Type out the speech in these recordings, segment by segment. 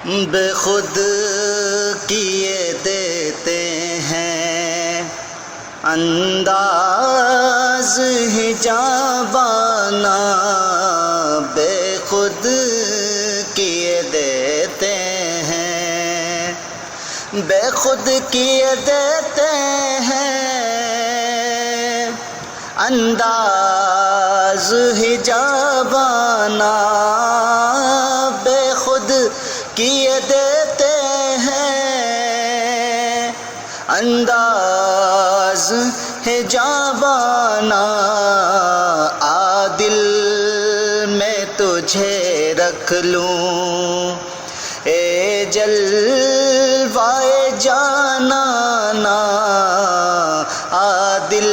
بے خود کیے دیتے ہیں انداز حجابانہ، بے خود کیے دیتے ہیں، بے خود کیے دیتے ہیں انداز حجابانہ، بے خود کیے دیتے ہیں انداز حجابانہ، دل میں تجھے رکھ لوں اے جلوائے جانانا، دل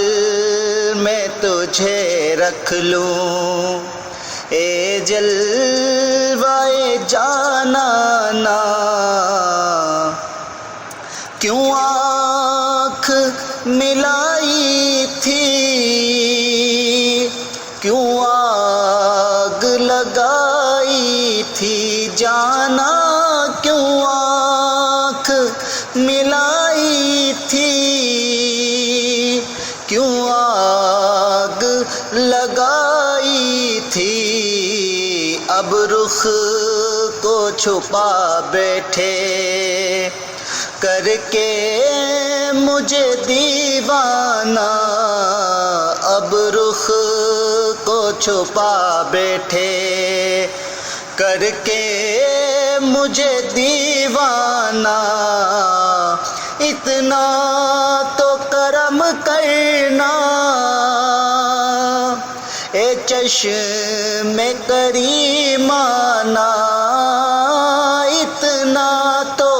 میں تجھے رکھ لوں اے جلوائے جانانا، کیوں آنکھ ملائی تھی، کیوں آگ لگائی تھی جانا، کیوں آنکھ ملائی تھی، کیوں آگ لگائی تھی، اب رخ کو چھپا بیٹھے کر کے مجھے دیوانہ، اب رخ کو چھپا بیٹھے کر کے مجھے دیوانہ، اتنا تو کرم کرنا اے چشم کریمانہ، اتنا تو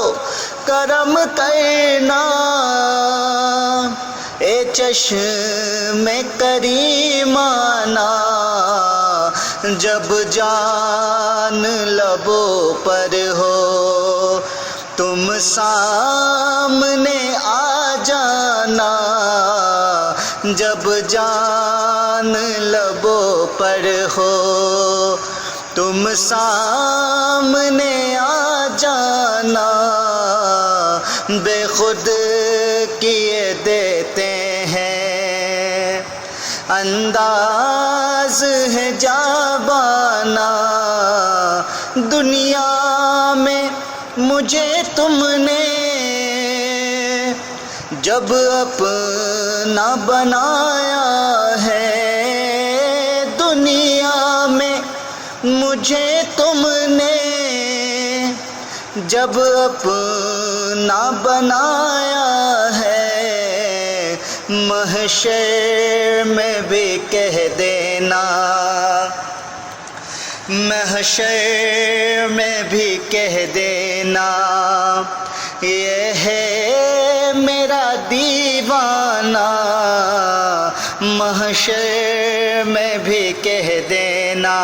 کرم کرنا اے چشم کریمانہ، جب جان لبوں پر ہو تم سامنے آ جانا، جب جان لبوں پر ہو تم سامنے آ جانا، بے خود کیے دیتے ہیں انداز حجابانہ، دنیا میں مجھے تم نے جب اپنا بنایا ہے، دنیا میں مجھے تم نے جب اپنا بنایا ہے، محشر میں بھی کہہ دینا، محشر میں بھی کہہ دینا، یہ ہے میرا دیوانہ، محشر میں بھی کہہ دینا،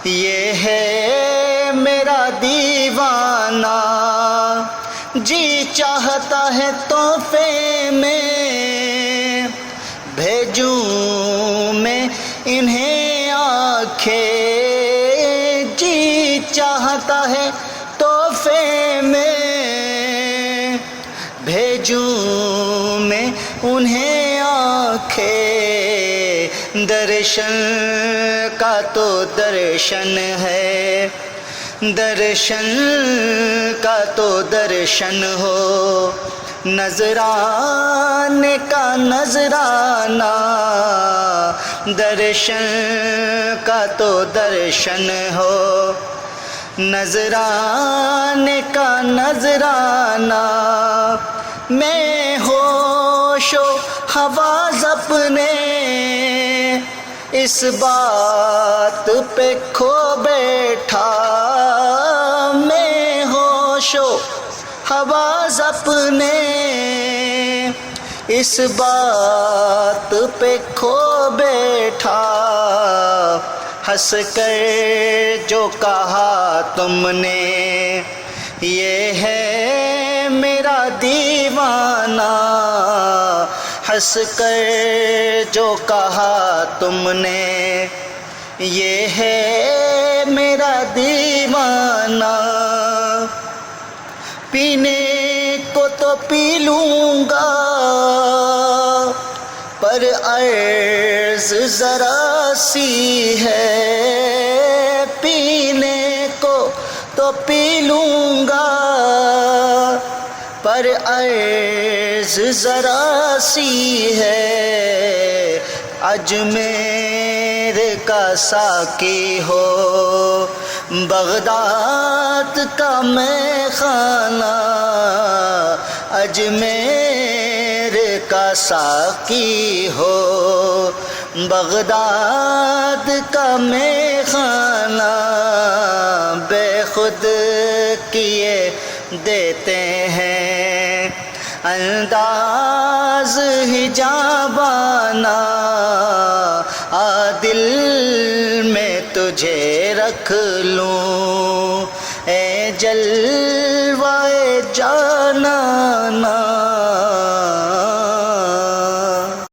یہ ہے میرا دیوانہ، جی چاہتا ہے تحفے میں بھیجوں میں انہیں آنکھیں، جی چاہتا ہے تحفے میں بھیجوں میں انہیں آنکھیں، درشن کا تو درشن ہے، درشن کا تو درشن ہو، نذرانے کا نذرانہ، درشن کا تو درشن ہو، نذرانے کا نذرانہ، میں ہوش و حواس اپنے اس بات پہ کھو بیٹھا، میں ہوش و حواس اپنے اس بات پہ کھو بیٹھا، ہنس کر جو کہا تم نے یہ ہے میرا دیوانہ، ہنس کر جو کہا تم نے یہ ہے میرا دیوانہ۔ پینے کو تو پی لوں گا پر عرض ذرا سی ہے، پینے کو تو پی لوں گا پر عرض ذرا سی ہے، اجمیر کا ساقی ہو بغداد کا میں خانہ، اجمیر کا ساقی ہو بغداد کا میں خانہ، بے خود کیے دیتے ہیں انداز حجابانہ، آ دل میں تجھے رکھ لوں اے جلوہ جانانا،